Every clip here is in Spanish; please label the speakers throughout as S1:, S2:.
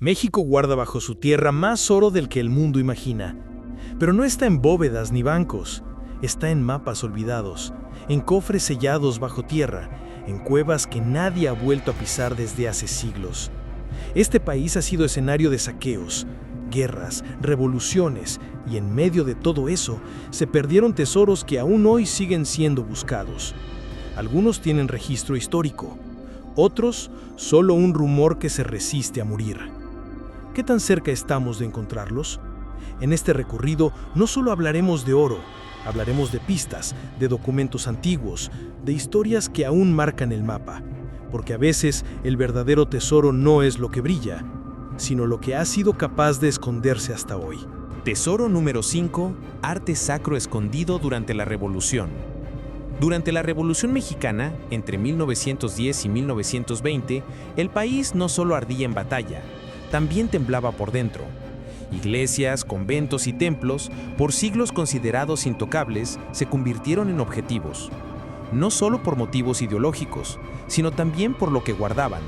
S1: México guarda bajo su tierra más oro del que el mundo imagina. Pero no está en bóvedas ni bancos, está en mapas olvidados, en cofres sellados bajo tierra, en cuevas que nadie ha vuelto a pisar desde hace siglos. Este país ha sido escenario de saqueos, guerras, revoluciones, y en medio de todo eso se perdieron tesoros que aún hoy siguen siendo buscados. Algunos tienen registro histórico, otros solo un rumor que se resiste a morir. ¿Qué tan cerca estamos de encontrarlos? En este recorrido no solo hablaremos de oro, hablaremos de pistas, de documentos antiguos, de historias que aún marcan el mapa, porque a veces el verdadero tesoro no es lo que brilla, sino lo que ha sido capaz de esconderse hasta hoy.
S2: Tesoro número 5. Arte sacro escondido durante la Revolución. Durante la Revolución Mexicana, entre 1910 y 1920, el país no solo ardía en batalla, también temblaba por dentro. Iglesias, conventos y templos, por siglos considerados intocables, se convirtieron en objetivos, no solo por motivos ideológicos, sino también por lo que guardaban: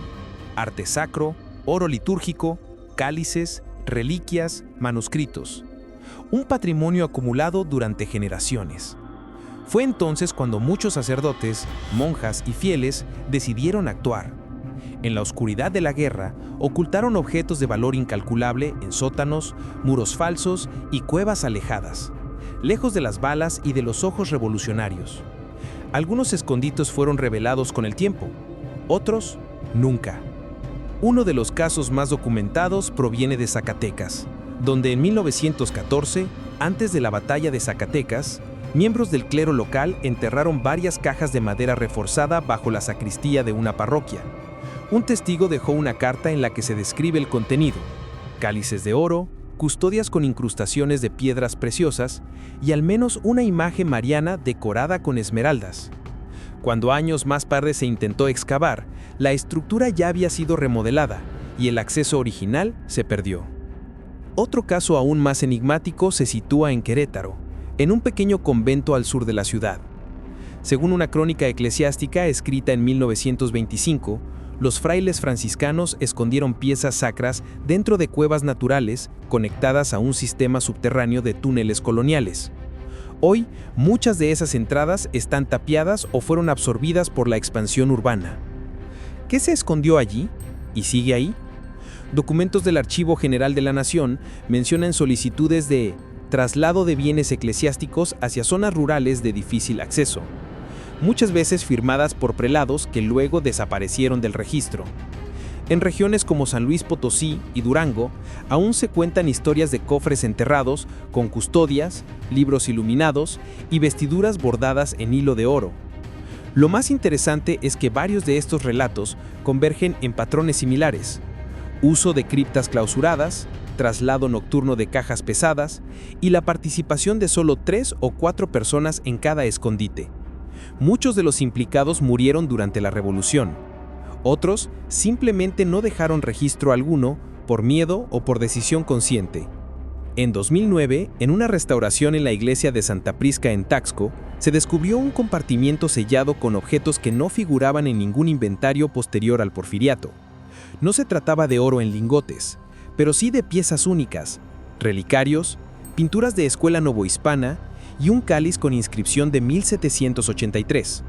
S2: arte sacro, oro litúrgico, cálices, reliquias, manuscritos. Un patrimonio acumulado durante generaciones. Fue entonces cuando muchos sacerdotes, monjas y fieles decidieron actuar. En la oscuridad de la guerra, ocultaron objetos de valor incalculable en sótanos, muros falsos y cuevas alejadas, lejos de las balas y de los ojos revolucionarios. Algunos escondites fueron revelados con el tiempo, otros nunca. Uno de los casos más documentados proviene de Zacatecas, donde en 1914, antes de la batalla de Zacatecas, miembros del clero local enterraron varias cajas de madera reforzada bajo la sacristía de una parroquia. Un testigo dejó una carta en la que se describe el contenido: cálices de oro, custodias con incrustaciones de piedras preciosas y al menos una imagen mariana decorada con esmeraldas. Cuando años más tarde se intentó excavar, la estructura ya había sido remodelada y el acceso original se perdió. Otro caso aún más enigmático se sitúa en Querétaro, en un pequeño convento al sur de la ciudad. Según una crónica eclesiástica escrita en 1925, los frailes franciscanos escondieron piezas sacras dentro de cuevas naturales conectadas a un sistema subterráneo de túneles coloniales. Hoy, muchas de esas entradas están tapiadas o fueron absorbidas por la expansión urbana. ¿Qué se escondió allí y sigue ahí? Documentos del Archivo General de la Nación mencionan solicitudes de traslado de bienes eclesiásticos hacia zonas rurales de difícil acceso, muchas veces firmadas por prelados que luego desaparecieron del registro. En regiones como San Luis Potosí y Durango, aún se cuentan historias de cofres enterrados con custodias, libros iluminados y vestiduras bordadas en hilo de oro. Lo más interesante es que varios de estos relatos convergen en patrones similares: uso de criptas clausuradas, traslado nocturno de cajas pesadas y la participación de solo 3 o 4 personas en cada escondite. Muchos de los implicados murieron durante la Revolución. Otros simplemente no dejaron registro alguno por miedo o por decisión consciente. En 2009, en una restauración en la iglesia de Santa Prisca en Taxco, se descubrió un compartimiento sellado con objetos que no figuraban en ningún inventario posterior al Porfiriato. No se trataba de oro en lingotes, pero sí de piezas únicas, relicarios, pinturas de escuela novohispana y un cáliz con inscripción de 1783.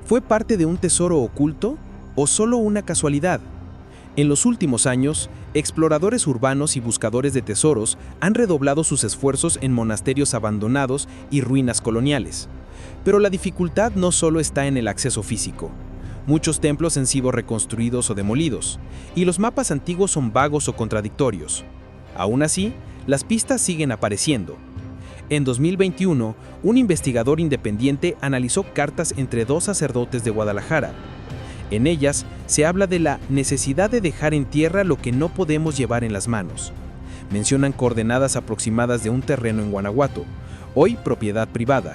S2: ¿Fue parte de un tesoro oculto o solo una casualidad? En los últimos años, exploradores urbanos y buscadores de tesoros han redoblado sus esfuerzos en monasterios abandonados y ruinas coloniales. Pero la dificultad no solo está en el acceso físico. Muchos templos han sido reconstruidos o demolidos, y los mapas antiguos son vagos o contradictorios. Aún así, las pistas siguen apareciendo. En 2021, un investigador independiente analizó cartas entre 2 sacerdotes de Guadalajara. En ellas se habla de la necesidad de dejar en tierra lo que no podemos llevar en las manos. Mencionan coordenadas aproximadas de un terreno en Guanajuato, hoy propiedad privada.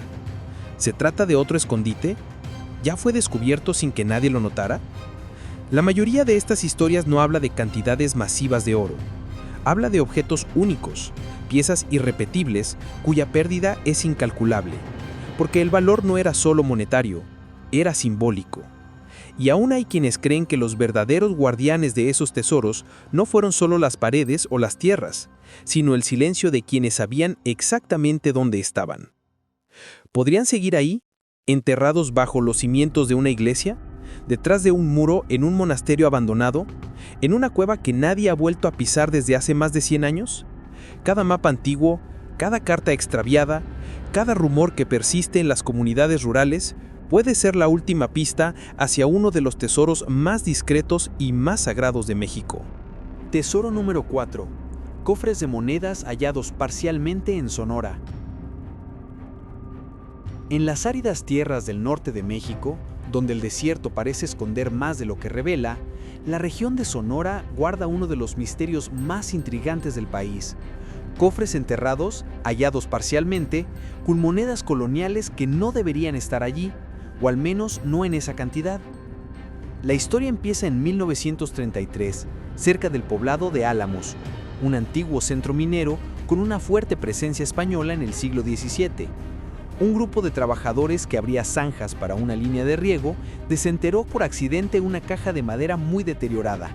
S2: ¿Se trata de otro escondite? ¿Ya fue descubierto sin que nadie lo notara? La mayoría de estas historias no habla de cantidades masivas de oro. Habla de objetos únicos, piezas irrepetibles cuya pérdida es incalculable, porque el valor no era solo monetario, era simbólico. Y aún hay quienes creen que los verdaderos guardianes de esos tesoros no fueron solo las paredes o las tierras, sino el silencio de quienes sabían exactamente dónde estaban. ¿Podrían seguir ahí, enterrados bajo los cimientos de una iglesia, detrás de un muro en un monasterio abandonado, en una cueva que nadie ha vuelto a pisar desde hace más de 100 años? Cada mapa antiguo, cada carta extraviada, cada rumor que persiste en las comunidades rurales puede ser la última pista hacia uno de los tesoros más discretos y más sagrados de México.
S3: Tesoro número 4. Cofres de monedas hallados parcialmente en Sonora. En las áridas tierras del norte de México, donde el desierto parece esconder más de lo que revela, la región de Sonora guarda uno de los misterios más intrigantes del país. Cofres enterrados, hallados parcialmente, con monedas coloniales que no deberían estar allí, o al menos no en esa cantidad. La historia empieza en 1933, cerca del poblado de Álamos, un antiguo centro minero con una fuerte presencia española en el siglo XVII. Un grupo de trabajadores que abría zanjas para una línea de riego desenterró por accidente una caja de madera muy deteriorada.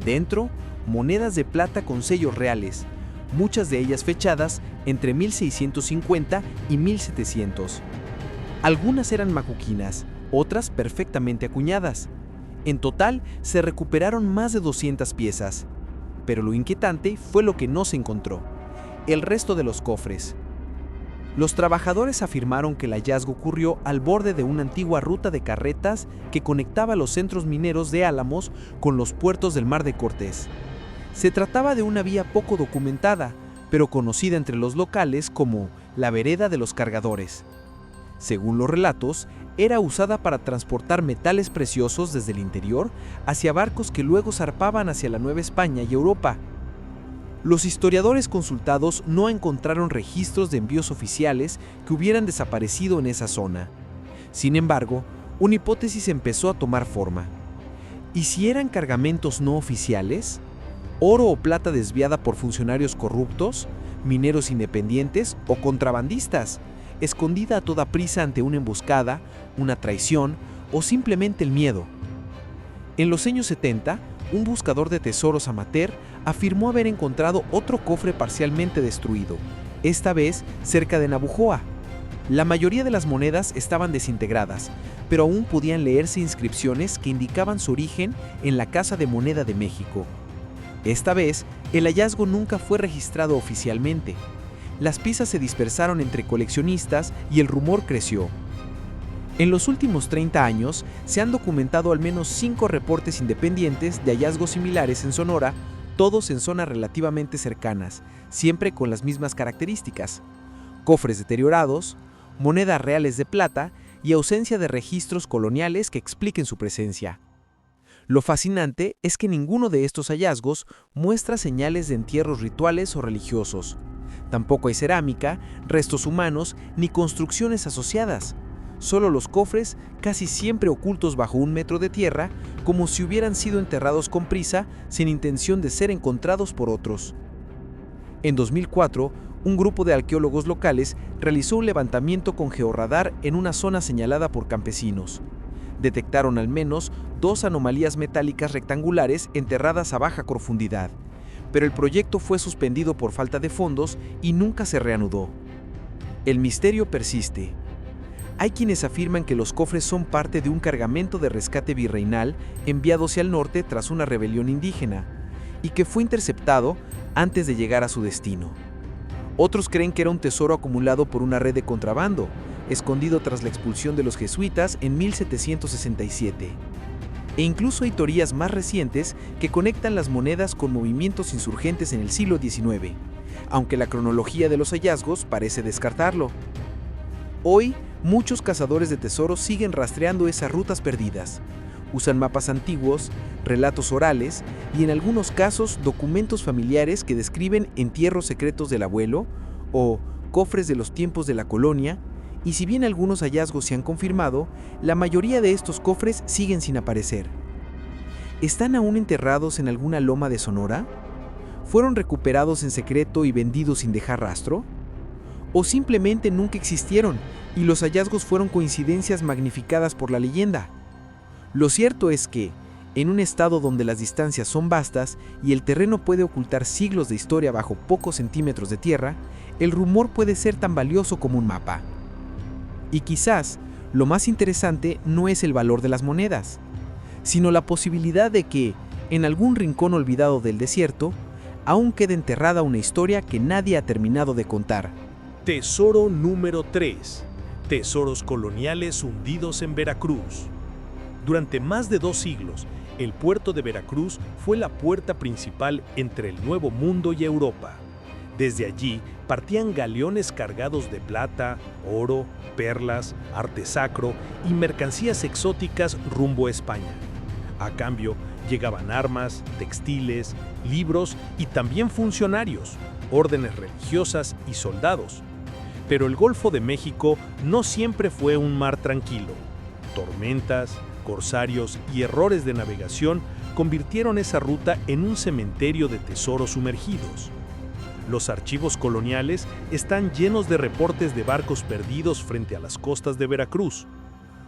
S3: Dentro, monedas de plata con sellos reales, muchas de ellas fechadas entre 1650 y 1700. Algunas eran macuquinas, otras perfectamente acuñadas. En total, se recuperaron más de 200 piezas. Pero lo inquietante fue lo que no se encontró: el resto de los cofres. Los trabajadores afirmaron que el hallazgo ocurrió al borde de una antigua ruta de carretas que conectaba los centros mineros de Álamos con los puertos del Mar de Cortés. Se trataba de una vía poco documentada, pero conocida entre los locales como la Vereda de los Cargadores. Según los relatos, era usada para transportar metales preciosos desde el interior hacia barcos que luego zarpaban hacia la Nueva España y Europa. Los historiadores consultados no encontraron registros de envíos oficiales que hubieran desaparecido en esa zona. Sin embargo, una hipótesis empezó a tomar forma. ¿Y si eran cargamentos no oficiales? ¿Oro o plata desviada por funcionarios corruptos, mineros independientes o contrabandistas, escondida a toda prisa ante una emboscada, una traición o simplemente el miedo? En los años 70, un buscador de tesoros amateur afirmó haber encontrado otro cofre parcialmente destruido, esta vez cerca de Navojoa. La mayoría de las monedas estaban desintegradas, pero aún podían leerse inscripciones que indicaban su origen en la Casa de Moneda de México. Esta vez, el hallazgo nunca fue registrado oficialmente. Las piezas se dispersaron entre coleccionistas y el rumor creció. En los últimos 30 años, se han documentado al menos 5 reportes independientes de hallazgos similares en Sonora, todos en zonas relativamente cercanas, siempre con las mismas características: cofres deteriorados, monedas reales de plata y ausencia de registros coloniales que expliquen su presencia. Lo fascinante es que ninguno de estos hallazgos muestra señales de entierros rituales o religiosos. Tampoco hay cerámica, restos humanos ni construcciones asociadas. Solo los cofres, casi siempre ocultos bajo 1 metro de tierra, como si hubieran sido enterrados con prisa, sin intención de ser encontrados por otros. En 2004, un grupo de arqueólogos locales realizó un levantamiento con georradar en una zona señalada por campesinos. Detectaron al menos 2 anomalías metálicas rectangulares enterradas a baja profundidad, pero el proyecto fue suspendido por falta de fondos y nunca se reanudó. El misterio persiste. Hay quienes afirman que los cofres son parte de un cargamento de rescate virreinal enviado hacia el norte tras una rebelión indígena, y que fue interceptado antes de llegar a su destino. Otros creen que era un tesoro acumulado por una red de contrabando, escondido tras la expulsión de los jesuitas en 1767. E incluso hay teorías más recientes que conectan las monedas con movimientos insurgentes en el siglo XIX, aunque la cronología de los hallazgos parece descartarlo. Hoy, muchos cazadores de tesoros siguen rastreando esas rutas perdidas. Usan mapas antiguos, relatos orales y en algunos casos documentos familiares que describen entierros secretos del abuelo o cofres de los tiempos de la colonia, y si bien algunos hallazgos se han confirmado, la mayoría de estos cofres siguen sin aparecer. ¿Están aún enterrados en alguna loma de Sonora? ¿Fueron recuperados en secreto y vendidos sin dejar rastro? ¿O simplemente nunca existieron y los hallazgos fueron coincidencias magnificadas por la leyenda? Lo cierto es que, en un estado donde las distancias son vastas y el terreno puede ocultar siglos de historia bajo pocos centímetros de tierra, el rumor puede ser tan valioso como un mapa. Y quizás, lo más interesante no es el valor de las monedas, sino la posibilidad de que, en algún rincón olvidado del desierto, aún quede enterrada una historia que nadie ha terminado de contar.
S1: Tesoro número 3. Tesoros coloniales hundidos en Veracruz. Durante más de 2 siglos, el puerto de Veracruz fue la puerta principal entre el Nuevo Mundo y Europa. Desde allí partían galeones cargados de plata, oro, perlas, arte sacro y mercancías exóticas rumbo a España. A cambio, llegaban armas, textiles, libros y también funcionarios, órdenes religiosas y soldados. Pero el Golfo de México no siempre fue un mar tranquilo. Tormentas, corsarios y errores de navegación convirtieron esa ruta en un cementerio de tesoros sumergidos. Los archivos coloniales están llenos de reportes de barcos perdidos frente a las costas de Veracruz.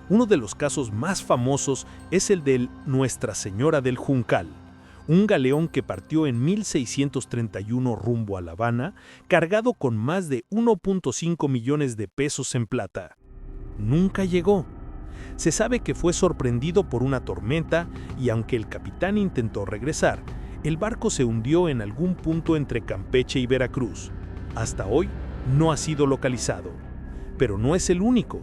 S1: Uno de los casos más famosos es el del Nuestra Señora del Juncal, un galeón que partió en 1631 rumbo a La Habana, cargado con más de 1.5 millones de pesos en plata. Nunca llegó. Se sabe que fue sorprendido por una tormenta y aunque el capitán intentó regresar, el barco se hundió en algún punto entre Campeche y Veracruz. Hasta hoy no ha sido localizado. Pero no es el único.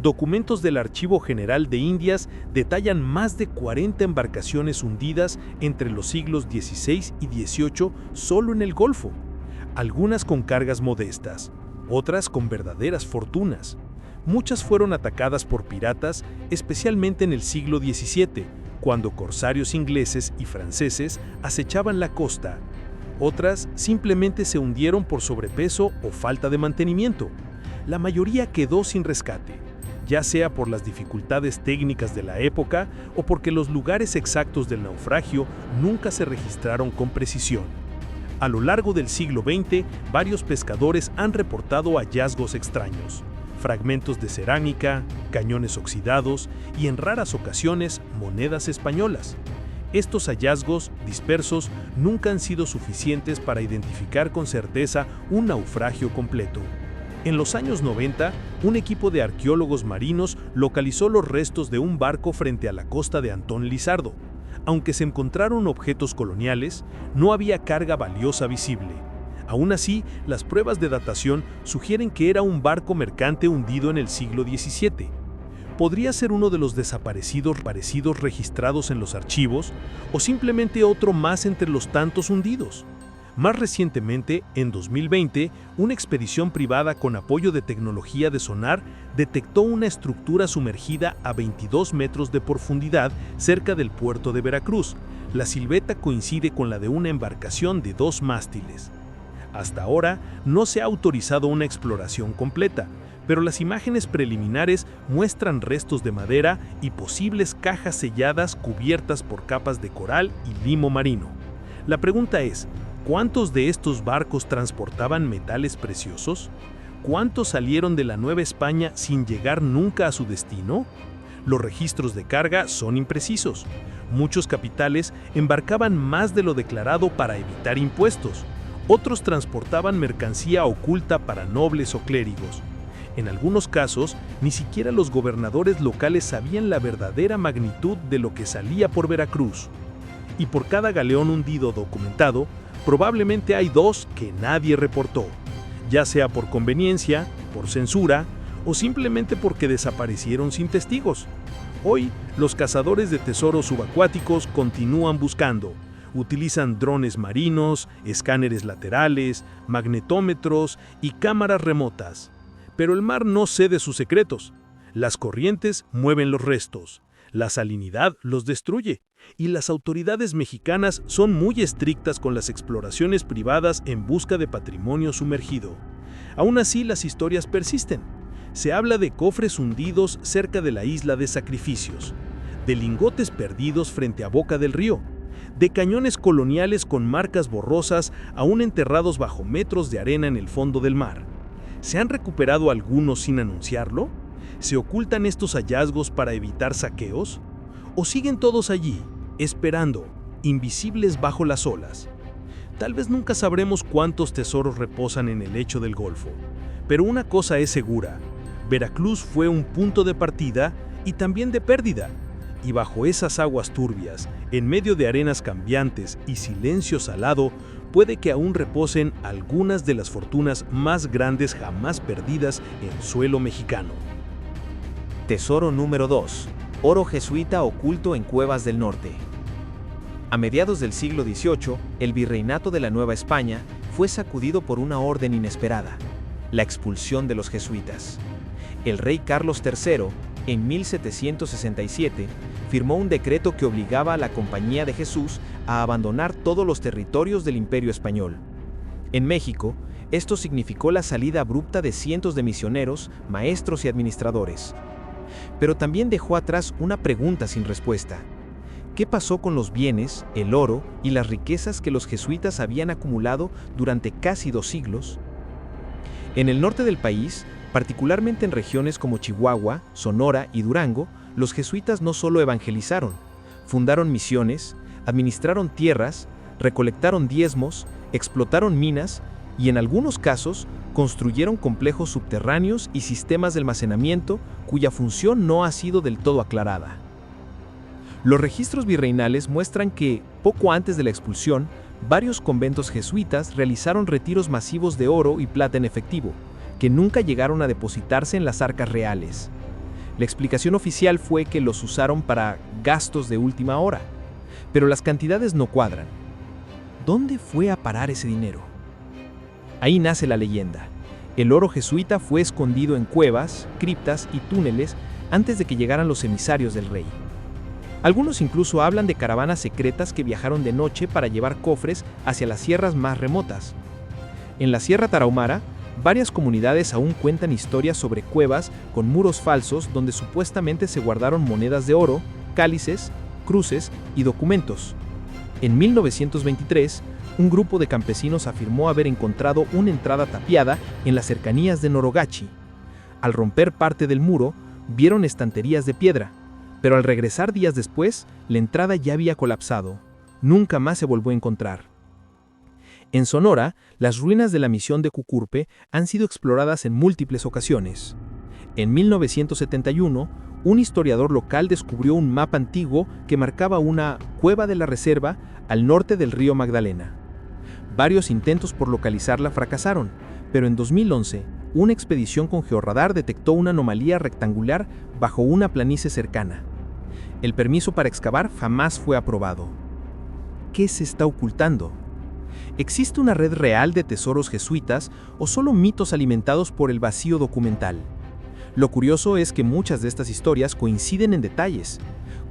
S1: Documentos del Archivo General de Indias detallan más de 40 embarcaciones hundidas entre los siglos XVI y XVIII solo en el Golfo, algunas con cargas modestas, otras con verdaderas fortunas. Muchas fueron atacadas por piratas, especialmente en el siglo XVII, cuando corsarios ingleses y franceses acechaban la costa. Otras simplemente se hundieron por sobrepeso o falta de mantenimiento. La mayoría quedó sin rescate, ya sea por las dificultades técnicas de la época o porque los lugares exactos del naufragio nunca se registraron con precisión. A lo largo del siglo XX, varios pescadores han reportado hallazgos extraños: fragmentos de cerámica, cañones oxidados y, en raras ocasiones, monedas españolas. Estos hallazgos dispersos nunca han sido suficientes para identificar con certeza un naufragio completo. En los años 90, un equipo de arqueólogos marinos localizó los restos de un barco frente a la costa de Antón Lizardo. Aunque se encontraron objetos coloniales, no había carga valiosa visible. Aún así, las pruebas de datación sugieren que era un barco mercante hundido en el siglo XVII. Podría ser uno de los desaparecidos registrados en los archivos, o simplemente otro más entre los tantos hundidos. Más recientemente, en 2020, una expedición privada con apoyo de tecnología de sonar detectó una estructura sumergida a 22 metros de profundidad cerca del puerto de Veracruz. La silueta coincide con la de una embarcación de 2 mástiles. Hasta ahora, no se ha autorizado una exploración completa, pero las imágenes preliminares muestran restos de madera y posibles cajas selladas cubiertas por capas de coral y limo marino. La pregunta es: ¿cuántos de estos barcos transportaban metales preciosos? ¿Cuántos salieron de la Nueva España sin llegar nunca a su destino? Los registros de carga son imprecisos. Muchos capitales embarcaban más de lo declarado para evitar impuestos. Otros transportaban mercancía oculta para nobles o clérigos. En algunos casos, ni siquiera los gobernadores locales sabían la verdadera magnitud de lo que salía por Veracruz. Y por cada galeón hundido documentado, probablemente hay 2 que nadie reportó, ya sea por conveniencia, por censura o simplemente porque desaparecieron sin testigos. Hoy, los cazadores de tesoros subacuáticos continúan buscando. Utilizan drones marinos, escáneres laterales, magnetómetros y cámaras remotas. Pero el mar no cede sus secretos. Las corrientes mueven los restos, la salinidad los destruye, y las autoridades mexicanas son muy estrictas con las exploraciones privadas en busca de patrimonio sumergido. Aún así, las historias persisten. Se habla de cofres hundidos cerca de la isla de Sacrificios, de lingotes perdidos frente a Boca del Río, de cañones coloniales con marcas borrosas aún enterrados bajo metros de arena en el fondo del mar. ¿Se han recuperado algunos sin anunciarlo? ¿Se ocultan estos hallazgos para evitar saqueos? ¿O siguen todos allí, esperando, invisibles bajo las olas? Tal vez nunca sabremos cuántos tesoros reposan en el lecho del Golfo, pero una cosa es segura: Veracruz fue un punto de partida y también de pérdida. Y bajo esas aguas turbias, en medio de arenas cambiantes y silencio salado, puede que aún reposen algunas de las fortunas más grandes jamás perdidas en suelo mexicano.
S2: Tesoro número 2. Oro jesuita oculto en cuevas del norte. A mediados del siglo XVIII, el virreinato de la Nueva España fue sacudido por una orden inesperada: la expulsión de los jesuitas. El rey Carlos III, en 1767, firmó un decreto que obligaba a la Compañía de Jesús a abandonar todos los territorios del Imperio Español. En México, esto significó la salida abrupta de cientos de misioneros, maestros y administradores. Pero también dejó atrás una pregunta sin respuesta: ¿qué pasó con los bienes, el oro y las riquezas que los jesuitas habían acumulado durante casi 2 siglos? En el norte del país, particularmente en regiones como Chihuahua, Sonora y Durango, los jesuitas no solo evangelizaron, fundaron misiones, administraron tierras, recolectaron diezmos, explotaron minas y en algunos casos construyeron complejos subterráneos y sistemas de almacenamiento cuya función no ha sido del todo aclarada. Los registros virreinales muestran que, poco antes de la expulsión, varios conventos jesuitas realizaron retiros masivos de oro y plata en efectivo, que nunca llegaron a depositarse en las arcas reales. La explicación oficial fue que los usaron para gastos de última hora, pero las cantidades no cuadran. ¿Dónde fue a parar ese dinero? Ahí nace la leyenda. El oro jesuita fue escondido en cuevas, criptas y túneles antes de que llegaran los emisarios del rey. Algunos incluso hablan de caravanas secretas que viajaron de noche para llevar cofres hacia las sierras más remotas. En la Sierra Tarahumara, varias comunidades aún cuentan historias sobre cuevas con muros falsos donde supuestamente se guardaron monedas de oro, cálices, cruces y documentos. En 1923, un grupo de campesinos afirmó haber encontrado una entrada tapiada en las cercanías de Norogachi. Al romper parte del muro, vieron estanterías de piedra, pero al regresar días después, la entrada ya había colapsado. Nunca más se volvió a encontrar. En Sonora, las ruinas de la misión de Cucurpe han sido exploradas en múltiples ocasiones. En 1971, un historiador local descubrió un mapa antiguo que marcaba una cueva de la reserva al norte del río Magdalena. Varios intentos por localizarla fracasaron, pero en 2011, una expedición con georradar detectó una anomalía rectangular bajo una planicie cercana. El permiso para excavar jamás fue aprobado. ¿Qué se está ocultando? ¿Existe una red real de tesoros jesuitas o solo mitos alimentados por el vacío documental? Lo curioso es que muchas de estas historias coinciden en detalles: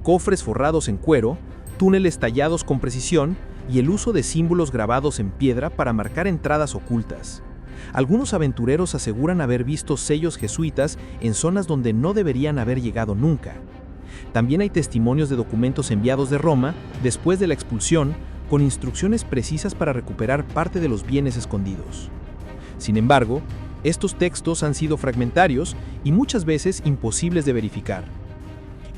S2: cofres forrados en cuero, túneles tallados con precisión y el uso de símbolos grabados en piedra para marcar entradas ocultas. Algunos aventureros aseguran haber visto sellos jesuitas en zonas donde no deberían haber llegado nunca. También hay testimonios de documentos enviados de Roma después de la expulsión, con instrucciones precisas para recuperar parte de los bienes escondidos. Sin embargo, estos textos han sido fragmentarios y muchas veces imposibles de verificar.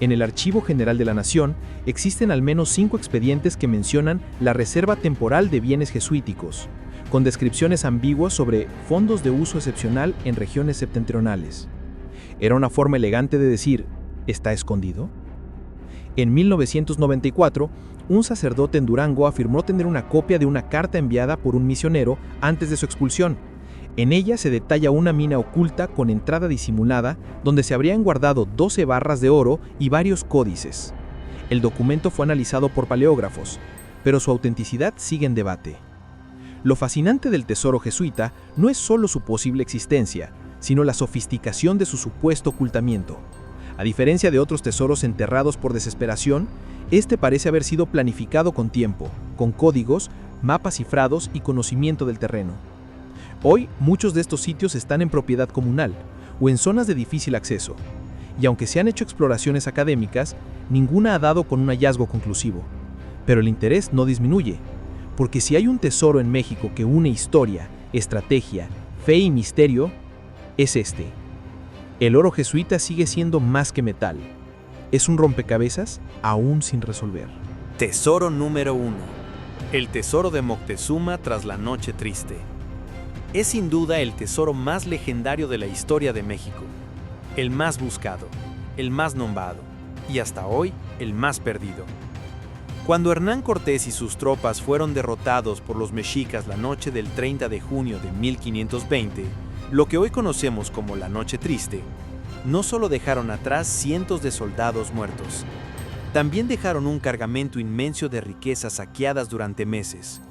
S2: En el Archivo General de la Nación existen al menos 5 expedientes que mencionan la reserva temporal de bienes jesuíticos, con descripciones ambiguas sobre fondos de uso excepcional en regiones septentrionales. ¿Era una forma elegante de decir, está escondido? En 1994, un sacerdote en Durango afirmó tener una copia de una carta enviada por un misionero antes de su expulsión. En ella se detalla una mina oculta con entrada disimulada donde se habrían guardado 12 barras de oro y varios códices. El documento fue analizado por paleógrafos, pero su autenticidad sigue en debate. Lo fascinante del tesoro jesuita no es solo su posible existencia, sino la sofisticación de su supuesto ocultamiento. A diferencia de otros tesoros enterrados por desesperación, este parece haber sido planificado con tiempo, con códigos, mapas cifrados y conocimiento del terreno. Hoy, muchos de estos sitios están en propiedad comunal o en zonas de difícil acceso, y aunque se han hecho exploraciones académicas, ninguna ha dado con un hallazgo conclusivo. Pero el interés no disminuye, porque si hay un tesoro en México que une historia, estrategia, fe y misterio, es este. El oro jesuita sigue siendo más que metal.
S4: Es un rompecabezas aún sin resolver.
S3: Tesoro número 1. El tesoro de Moctezuma tras la noche triste. Es sin duda el tesoro más legendario de la historia de México. El más buscado, el más nombrado y hasta hoy el más perdido. Cuando Hernán Cortés y sus tropas fueron derrotados por los mexicas la noche del 30 de junio de 1520, lo que hoy conocemos como la Noche Triste, no solo dejaron atrás cientos de soldados muertos, también dejaron un cargamento inmenso de riquezas saqueadas durante meses.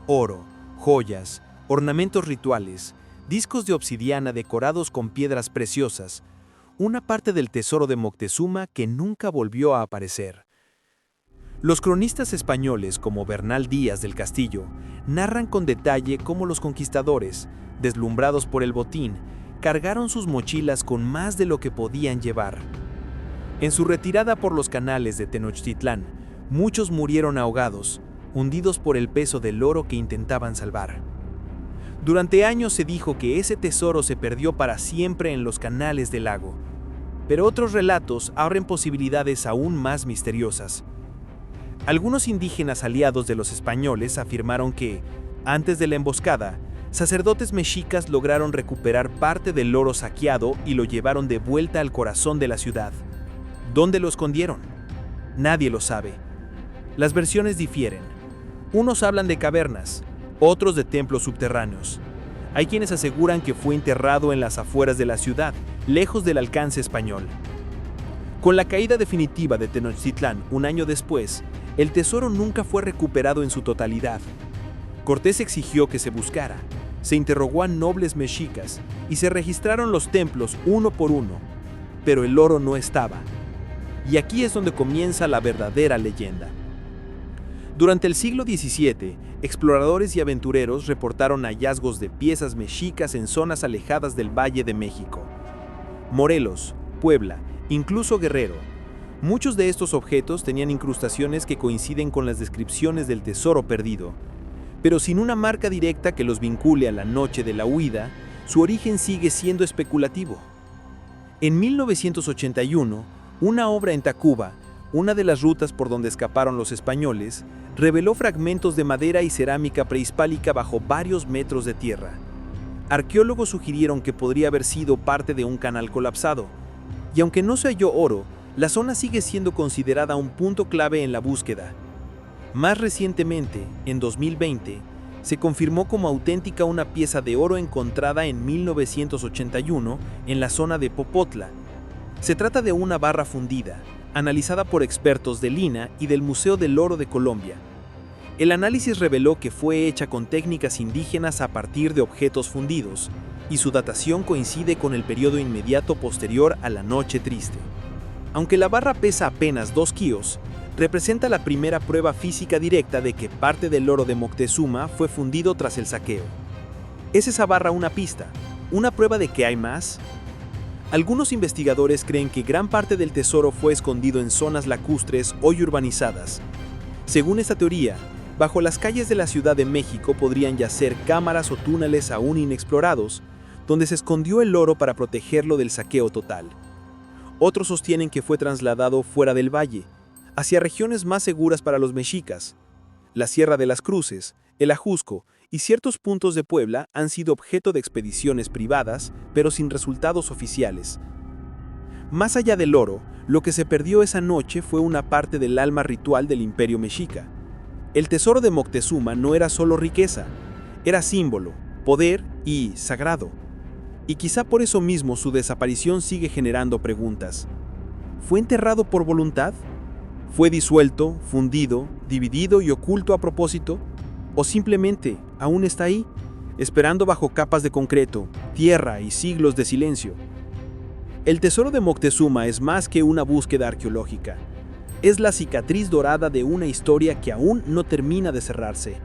S3: Oro, joyas, ornamentos rituales, discos de obsidiana decorados con piedras preciosas, una parte del tesoro de Moctezuma que nunca volvió a aparecer. Los cronistas españoles como Bernal Díaz del Castillo narran con detalle cómo los conquistadores, deslumbrados por el botín, cargaron sus mochilas con más de lo que podían llevar. En su retirada por los canales de Tenochtitlán, muchos murieron ahogados, hundidos por el peso del oro que intentaban salvar. Durante años se dijo que ese tesoro se perdió para siempre en los canales del lago, pero otros relatos abren posibilidades aún más misteriosas. Algunos indígenas aliados de los españoles afirmaron que, antes de la emboscada, sacerdotes mexicas lograron recuperar parte del oro saqueado y lo llevaron de vuelta al corazón de la ciudad. ¿Dónde lo escondieron? Nadie lo sabe. Las versiones difieren. Unos hablan de cavernas, otros de templos subterráneos. Hay quienes aseguran que fue enterrado en las afueras de la ciudad, lejos del alcance español. Con la caída definitiva de Tenochtitlán un año después, el tesoro nunca fue recuperado en su totalidad. Cortés exigió que se buscara, se interrogó a nobles mexicas y se registraron los templos uno por uno, pero el oro no estaba. Y aquí es donde comienza la verdadera leyenda. Durante el siglo XVII, exploradores y aventureros reportaron hallazgos de piezas mexicas en zonas alejadas del Valle de México. Morelos, Puebla, incluso Guerrero. Muchos de estos objetos tenían incrustaciones que coinciden con las descripciones del tesoro perdido, pero sin una marca directa que los vincule a la noche de la huida, su origen sigue siendo especulativo. En 1981, una obra en Tacuba, una de las rutas por donde escaparon los españoles, reveló fragmentos de madera y cerámica prehispánica bajo varios metros de tierra. Arqueólogos sugirieron que podría haber sido parte de un canal colapsado, y aunque no se halló oro, la zona sigue siendo considerada un punto clave en la búsqueda. Más recientemente, en 2020, se confirmó como auténtica una pieza de oro encontrada en 1981 en la zona de Popotla. Se trata de una barra fundida, analizada por expertos del INAH y del Museo del Oro de Colombia. El análisis reveló que fue hecha con técnicas indígenas a partir de objetos fundidos, y su datación coincide con el periodo inmediato posterior a la Noche Triste. Aunque la barra pesa apenas 2 kilos, representa la primera prueba física directa de que parte del oro de Moctezuma fue fundido tras el saqueo. ¿Es esa barra una pista? ¿Una prueba de que hay más? Algunos investigadores creen que gran parte del tesoro fue escondido en zonas lacustres hoy urbanizadas. Según esta teoría, bajo las calles de la Ciudad de México podrían yacer cámaras o túneles aún inexplorados, donde se escondió el oro para protegerlo del saqueo total. Otros sostienen que fue trasladado fuera del valle, hacia regiones más seguras para los mexicas. La Sierra de las Cruces, el Ajusco y ciertos puntos de Puebla han sido objeto de expediciones privadas, pero sin resultados oficiales. Más allá del oro, lo que se perdió esa noche fue una parte del alma ritual del Imperio Mexica. El tesoro de Moctezuma no era solo riqueza, era símbolo, poder y sagrado. Y quizá por eso mismo su desaparición sigue generando preguntas. ¿Fue enterrado por voluntad? ¿Fue disuelto, fundido, dividido y oculto a propósito? ¿O simplemente aún está ahí, esperando bajo capas de concreto, tierra y siglos de silencio? El tesoro de Moctezuma es más que una búsqueda arqueológica. Es la cicatriz dorada de una historia que aún no termina de cerrarse.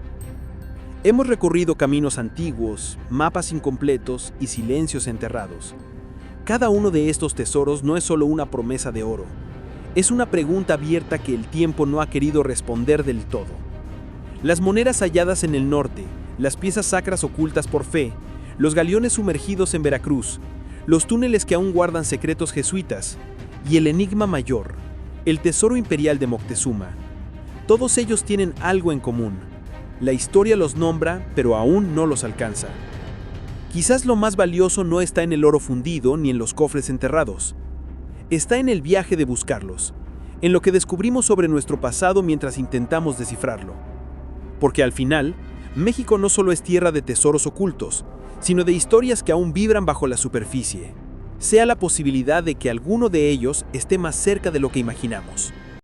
S3: Hemos recorrido caminos antiguos, mapas incompletos y silencios enterrados. Cada uno de estos tesoros no es solo una promesa de oro. Es una pregunta abierta que el tiempo no ha querido responder del todo. Las monedas halladas en el norte, las piezas sacras ocultas por fe, los galeones sumergidos en Veracruz, los túneles que aún guardan secretos jesuitas y el enigma mayor,
S5: el tesoro imperial de Moctezuma. Todos ellos tienen algo en común. La historia los nombra, pero aún no los alcanza. Quizás lo más valioso no está en el oro fundido ni en los cofres enterrados. Está en el viaje de buscarlos, en lo que descubrimos sobre nuestro pasado mientras intentamos descifrarlo. Porque al final, México no solo es tierra de tesoros ocultos, sino de historias que aún vibran bajo la superficie. Sea la posibilidad de que alguno de ellos esté más cerca de lo que imaginamos.